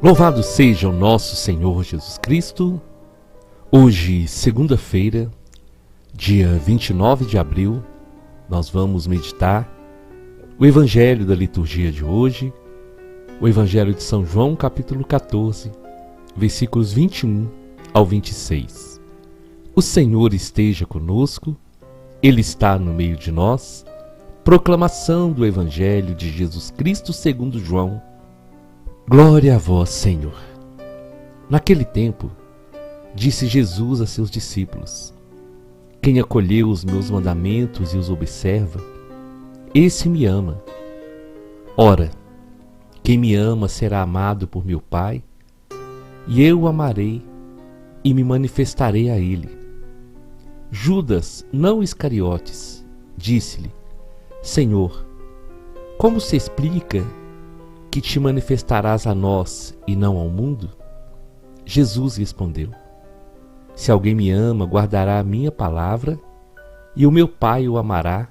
Louvado seja o nosso Senhor Jesus Cristo. Hoje, segunda-feira, dia 29 de abril, nós vamos meditar o Evangelho da liturgia de hoje, o Evangelho de São João, capítulo 14, versículos 21 ao 26. O Senhor esteja conosco, Ele está no meio de nós. Proclamação do Evangelho de Jesus Cristo segundo João. Glória a vós, Senhor. Naquele tempo, disse Jesus a seus discípulos: quem acolheu os meus mandamentos e os observa, esse me ama. Ora, quem me ama será amado por meu Pai, e eu o amarei e me manifestarei a ele. Judas, não Iscariotes, disse-lhe: Senhor, como se explica que te manifestarás a nós e não ao mundo? Jesus respondeu: se alguém me ama, guardará a minha palavra, e o meu Pai o amará,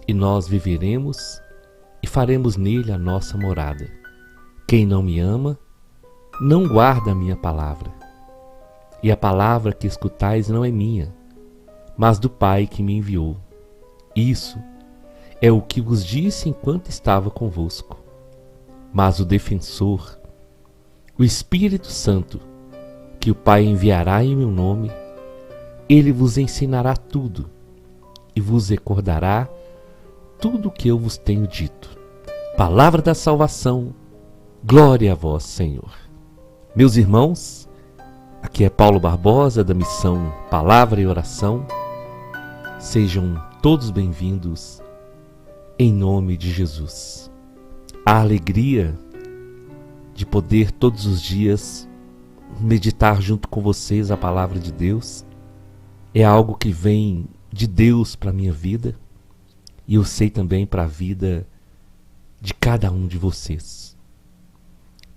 e nós viveremos e faremos nele a nossa morada. Quem não me ama, não guarda a minha palavra. E a palavra que escutais não é minha, mas do Pai que me enviou. Isso é o que vos disse enquanto estava convosco. Mas o defensor, o Espírito Santo, que o Pai enviará em meu nome, ele vos ensinará tudo e vos recordará tudo o que eu vos tenho dito. Palavra da salvação, glória a vós, Senhor. Meus irmãos, aqui é Paulo Barbosa da missão Palavra e Oração. Sejam todos bem-vindos em nome de Jesus. A alegria de poder todos os dias meditar junto com vocês a palavra de Deus é algo que vem de Deus para a minha vida, e eu sei também para a vida de cada um de vocês.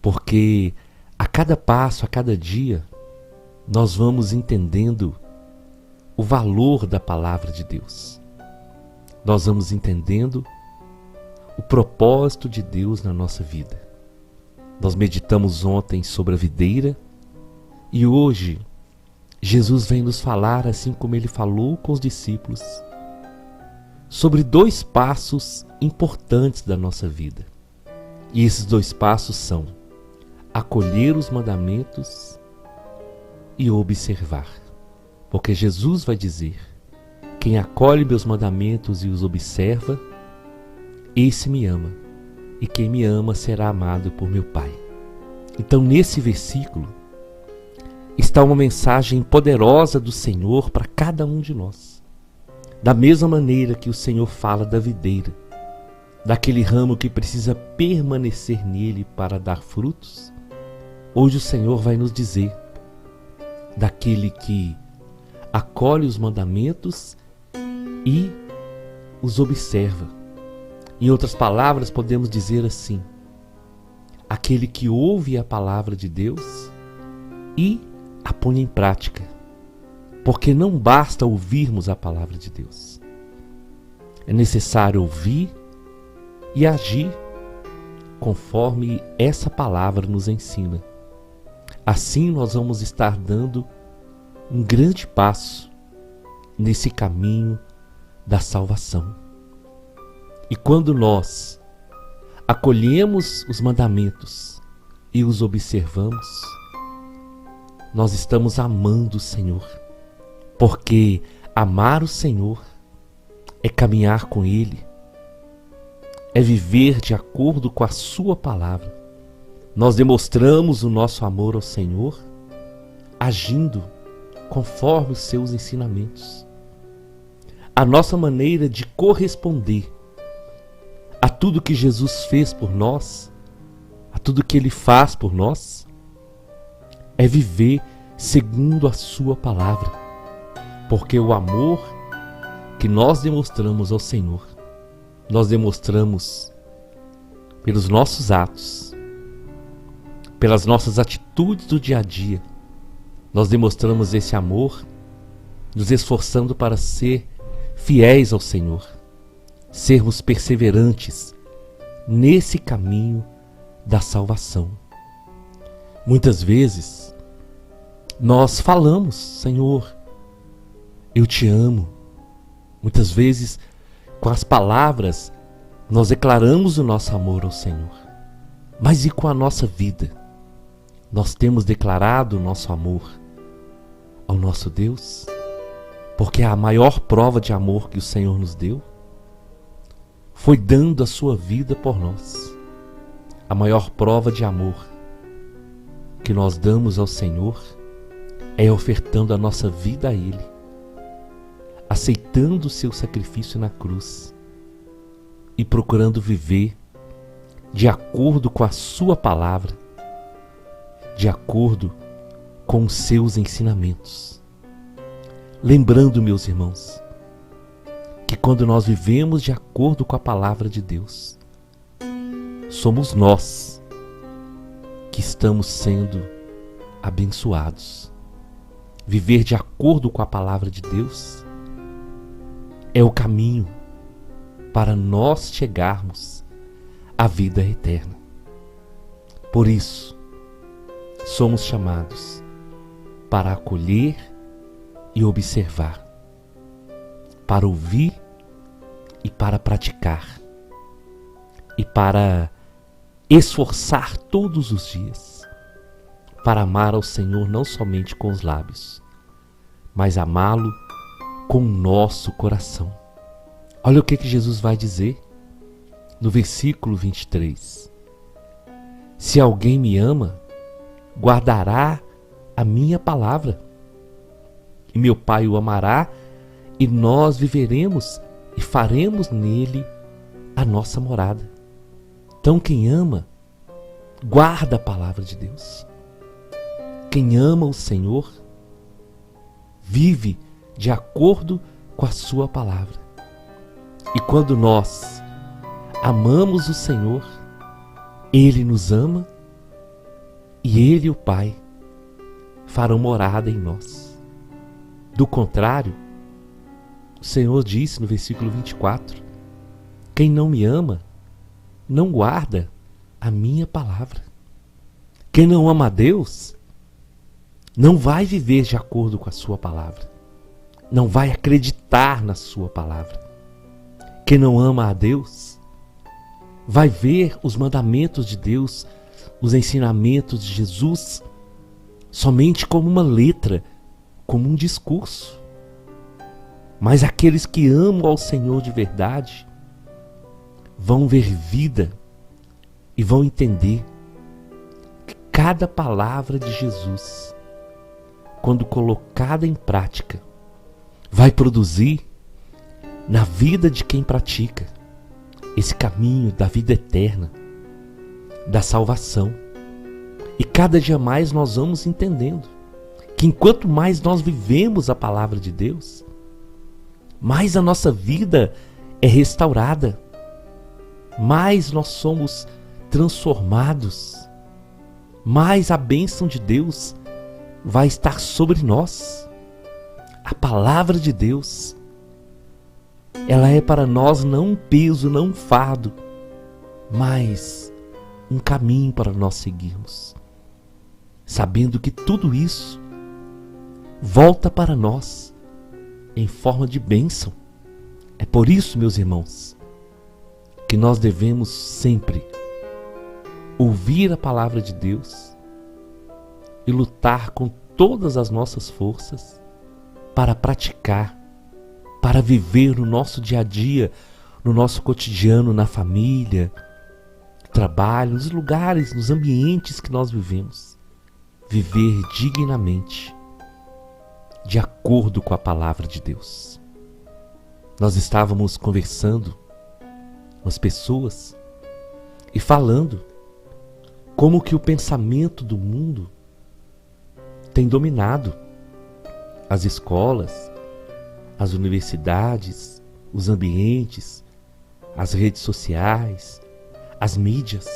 Porque a cada passo, a cada dia, nós vamos entendendo o valor da palavra de Deus. Nós vamos entendendo o propósito de Deus na nossa vida. Nós meditamos ontem sobre a videira e hoje Jesus vem nos falar, assim como ele falou com os discípulos, sobre dois passos importantes da nossa vida. E esses dois passos são acolher os mandamentos e observar. Porque Jesus vai dizer: quem acolhe meus mandamentos e os observa, esse me ama, e quem me ama será amado por meu Pai. Então, nesse versículo, está uma mensagem poderosa do Senhor para cada um de nós. Da mesma maneira que o Senhor fala da videira, daquele ramo que precisa permanecer nele para dar frutos, hoje o Senhor vai nos dizer daquele que acolhe os mandamentos e os observa. Em outras palavras, podemos dizer assim: aquele que ouve a palavra de Deus e a põe em prática. Porque não basta ouvirmos a palavra de Deus. É necessário ouvir e agir conforme essa palavra nos ensina. Assim nós vamos estar dando um grande passo nesse caminho da salvação. E quando nós acolhemos os mandamentos e os observamos, nós estamos amando o Senhor. Porque amar o Senhor é caminhar com Ele, é viver de acordo com a Sua palavra. Nós demonstramos o nosso amor ao Senhor agindo conforme os seus ensinamentos. A nossa maneira de corresponder a tudo que Jesus fez por nós, a tudo que Ele faz por nós, é viver segundo a Sua palavra. Porque o amor que nós demonstramos ao Senhor, nós demonstramos pelos nossos atos, pelas nossas atitudes do dia a dia. Nós demonstramos esse amor nos esforçando para ser fiéis ao Senhor, sermos perseverantes nesse caminho da salvação. Muitas vezes nós falamos: Senhor, eu te amo. Muitas vezes, com as palavras, nós declaramos o nosso amor ao Senhor. Mas e com a nossa vida? Nós temos declarado o nosso amor ao nosso Deus? Porque a maior prova de amor que o Senhor nos deu foi dando a sua vida por nós. A maior prova de amor que nós damos ao Senhor é ofertando a nossa vida a Ele, aceitando o seu sacrifício na cruz e procurando viver de acordo com a sua palavra, de acordo com os seus ensinamentos. Lembrando, meus irmãos, que quando nós vivemos de acordo com a palavra de Deus, somos nós que estamos sendo abençoados. Viver de acordo com a palavra de Deus é o caminho para nós chegarmos à vida eterna. Por isso, somos chamados para acolher e observar, para ouvir e para praticar, e para esforçar todos os dias, para amar ao Senhor não somente com os lábios, mas amá-lo com o nosso coração. Olha o que Jesus vai dizer no versículo 23. Se alguém me ama, guardará a minha palavra, e meu Pai o amará, e nós viveremos e faremos nele a nossa morada. Então quem ama, guarda a palavra de Deus. Quem ama o Senhor, vive de acordo com a sua palavra. E quando nós amamos o Senhor, Ele nos ama e Ele, o Pai, farão morada em nós. Do contrário, o Senhor disse no versículo 24: quem não me ama, não guarda a minha palavra. Quem não ama a Deus, não vai viver de acordo com a sua palavra. Não vai acreditar na sua palavra. Quem não ama a Deus, vai ver os mandamentos de Deus, os ensinamentos de Jesus, somente como uma letra, como um discurso. Mas aqueles que amam ao Senhor de verdade vão ver vida e vão entender que cada palavra de Jesus, quando colocada em prática, vai produzir na vida de quem pratica esse caminho da vida eterna, da salvação. E cada dia mais nós vamos entendendo que enquanto mais nós vivemos a palavra de Deus, mais a nossa vida é restaurada, mais nós somos transformados, mais a bênção de Deus vai estar sobre nós. A palavra de Deus, ela é para nós não um peso, não um fardo, mas um caminho para nós seguirmos, sabendo que tudo isso volta para nós em forma de bênção. É por isso, meus irmãos, que nós devemos sempre ouvir a palavra de Deus e lutar com todas as nossas forças para praticar, para viver no nosso dia a dia, no nosso cotidiano, na família, no trabalho, nos lugares, nos ambientes que nós vivemos. Viver dignamente, de acordo com a palavra de Deus. Nós estávamos conversando com as pessoas e falando como que o pensamento do mundo tem dominado as escolas, as universidades, os ambientes, as redes sociais, as mídias.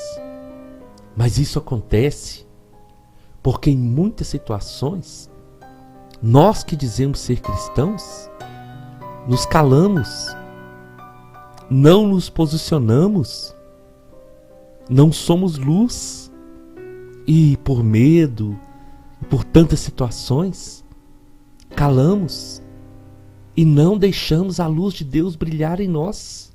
Mas isso acontece porque em muitas situações, nós que dizemos ser cristãos, nos calamos, não nos posicionamos, não somos luz, e por medo, por tantas situações, calamos e não deixamos a luz de Deus brilhar em nós.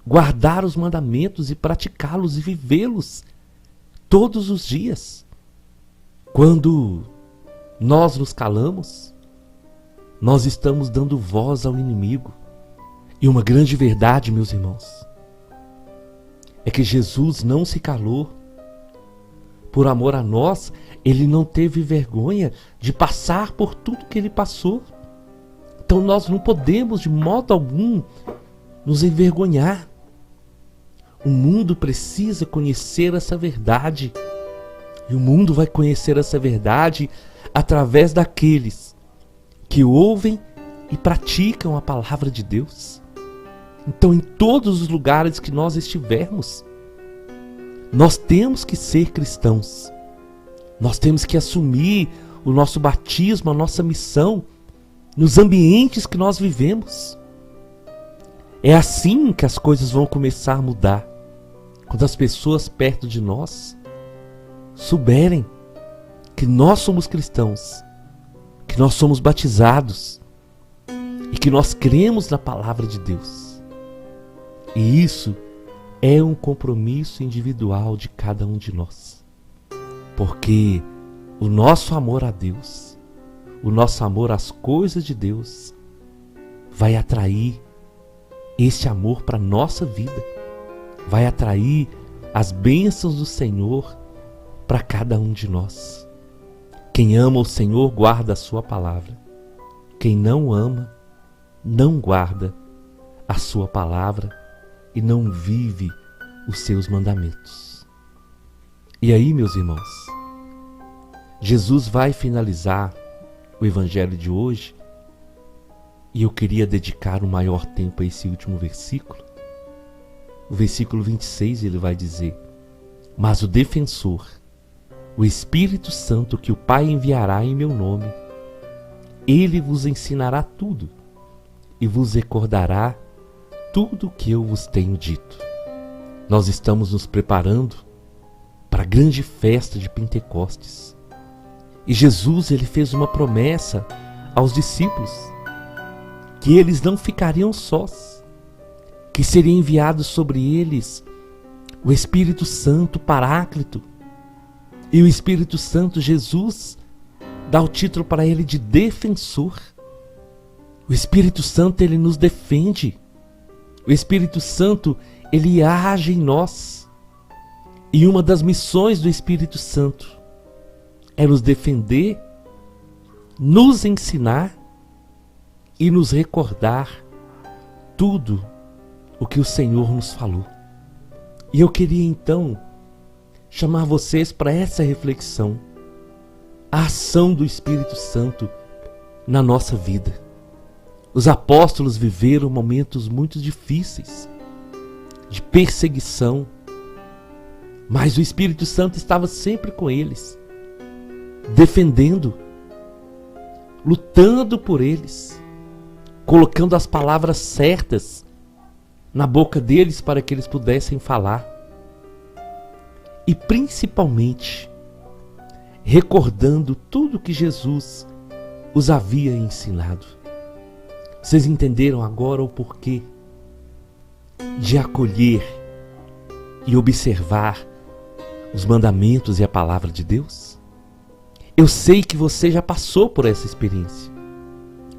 Guardar os mandamentos e praticá-los e vivê-los todos os dias. Quando nós nos calamos, nós estamos dando voz ao inimigo. E uma grande verdade, meus irmãos, é que Jesus não se calou. Por amor a nós, ele não teve vergonha de passar por tudo que ele passou. Então nós não podemos de modo algum nos envergonhar. O mundo precisa conhecer essa verdade. E o mundo vai conhecer essa verdade através daqueles que ouvem e praticam a palavra de Deus. Então, em todos os lugares que nós estivermos, nós temos que ser cristãos. Nós temos que assumir o nosso batismo, a nossa missão, nos ambientes que nós vivemos. É assim que as coisas vão começar a mudar. Quando as pessoas perto de nós souberem que nós somos cristãos, que nós somos batizados e que nós cremos na palavra de Deus. E isso é um compromisso individual de cada um de nós. Porque o nosso amor a Deus, o nosso amor às coisas de Deus, vai atrair esse amor para a nossa vida. Vai atrair as bênçãos do Senhor para cada um de nós. Quem ama o Senhor guarda a sua palavra. Quem não ama, não guarda a sua palavra e não vive os seus mandamentos. E aí, meus irmãos, Jesus vai finalizar o evangelho de hoje e eu queria dedicar o maior tempo a esse último versículo. O versículo 26 ele vai dizer: mas o defensor, o Espírito Santo que o Pai enviará em meu nome, ele vos ensinará tudo e vos recordará tudo o que eu vos tenho dito. Nós estamos nos preparando para a grande festa de Pentecostes. E Jesus ele fez uma promessa aos discípulos, que eles não ficariam sós, que seria enviado sobre eles o Espírito Santo, Paráclito. E o Espírito Santo, Jesus, dá o título para ele de defensor. O Espírito Santo, ele nos defende. O Espírito Santo, ele age em nós. E uma das missões do Espírito Santo é nos defender, nos ensinar e nos recordar tudo o que o Senhor nos falou. E eu queria então chamar vocês para essa reflexão. A ação do Espírito Santo na nossa vida. Os apóstolos viveram momentos muito difíceis, de perseguição, mas o Espírito Santo estava sempre com eles, defendendo, lutando por eles, colocando as palavras certas na boca deles para que eles pudessem falar. E principalmente, recordando tudo que Jesus os havia ensinado. Vocês entenderam agora o porquê de acolher e observar os mandamentos e a palavra de Deus? Eu sei que você já passou por essa experiência.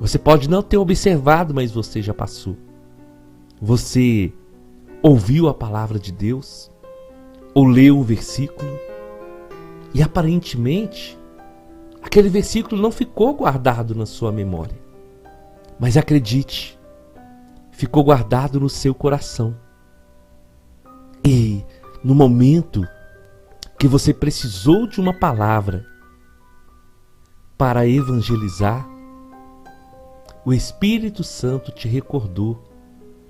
Você pode não ter observado, mas você já passou. Você ouviu a palavra de Deus, ou leu um versículo, e aparentemente aquele versículo não ficou guardado na sua memória. Mas acredite, ficou guardado no seu coração. E no momento que você precisou de uma palavra para evangelizar, o Espírito Santo te recordou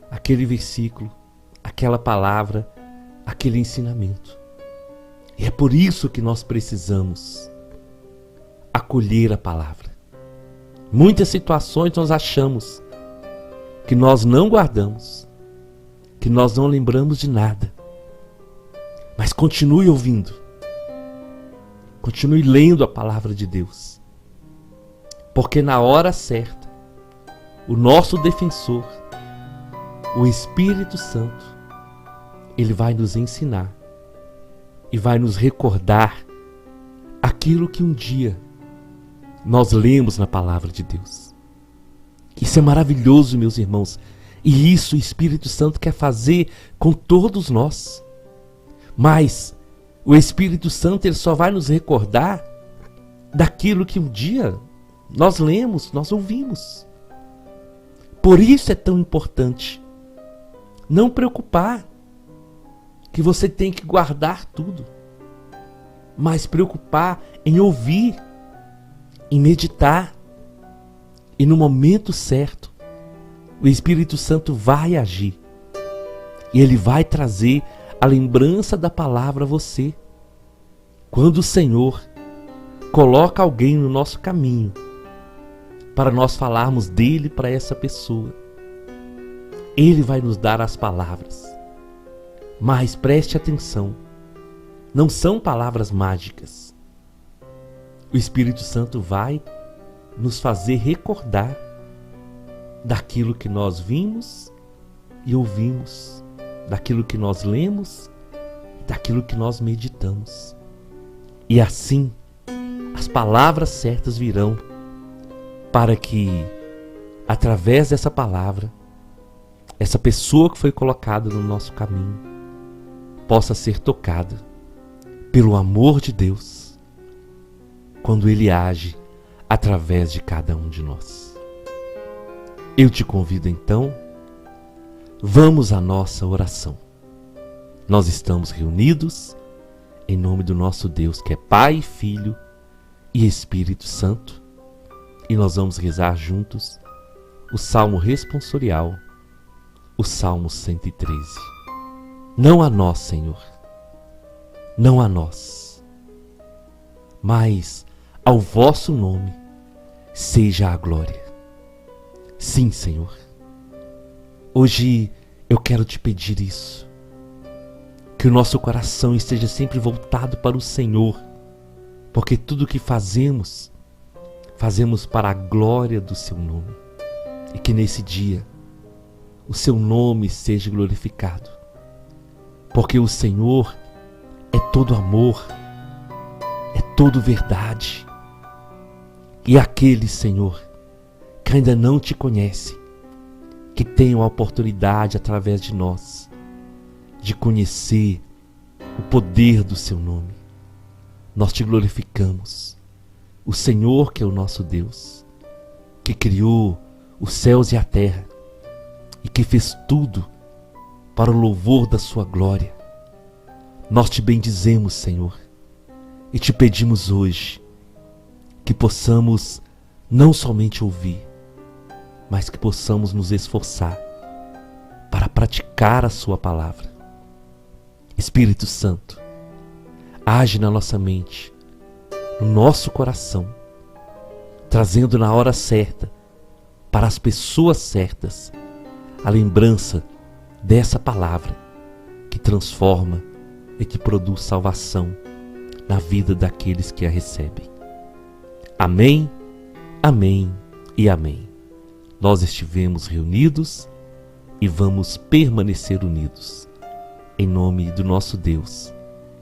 aquele versículo, aquela palavra, aquele ensinamento. E é por isso que nós precisamos acolher a palavra. Muitas situações nós achamos que nós não guardamos, que nós não lembramos de nada. Mas continue ouvindo, Continue lendo a palavra de Deus. Porque na hora certa, o nosso defensor, o Espírito Santo, ele vai nos ensinar e vai nos recordar aquilo que um dia nós lemos na palavra de Deus. Isso é maravilhoso, meus irmãos. E isso o Espírito Santo quer fazer com todos nós. Mas o Espírito Santo ele só vai nos recordar daquilo que um dia nós lemos, nós ouvimos. Por isso é tão importante não preocupar que você tem que guardar tudo, mas preocupar em ouvir, em meditar. E no momento certo, o Espírito Santo vai agir. E ele vai trazer a lembrança da palavra a você. Quando o Senhor coloca alguém no nosso caminho, para nós falarmos dele para essa pessoa, ele vai nos dar as palavras. Mas preste atenção, não são palavras mágicas. O Espírito Santo vai nos fazer recordar daquilo que nós vimos e ouvimos, daquilo que nós lemos, daquilo que nós meditamos. E assim, as palavras certas virão para que, através dessa palavra, essa pessoa que foi colocada no nosso caminho possa ser tocada pelo amor de Deus, quando Ele age através de cada um de nós. Eu te convido então, vamos à nossa oração. Nós estamos reunidos em nome do nosso Deus, que é Pai, Filho e Espírito Santo, e nós vamos rezar juntos o Salmo responsorial, o Salmo 113. Não a nós, Senhor, não a nós, mas ao vosso nome seja a glória. Sim, Senhor. Hoje eu quero te pedir isso. Que o nosso coração esteja sempre voltado para o Senhor, porque tudo o que fazemos, fazemos para a glória do seu nome. E que nesse dia o seu nome seja glorificado, porque o Senhor é todo amor, é todo verdade. E aquele, Senhor, que ainda não te conhece, que tenham a oportunidade através de nós de conhecer o poder do seu nome. Nós te glorificamos, o Senhor que é o nosso Deus, que criou os céus e a terra e que fez tudo para o louvor da sua glória. Nós te bendizemos, Senhor, e te pedimos hoje que possamos não somente ouvir, mas que possamos nos esforçar para praticar a sua palavra. Espírito Santo, age na nossa mente, no nosso coração, trazendo na hora certa, para as pessoas certas, a lembrança dessa palavra que transforma e que produz salvação na vida daqueles que a recebem. Amém, amém e amém. Nós estivemos reunidos e vamos permanecer unidos, em nome do nosso Deus,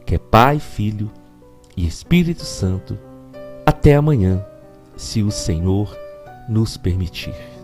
que é Pai, Filho e Espírito Santo. Até amanhã, se o Senhor nos permitir.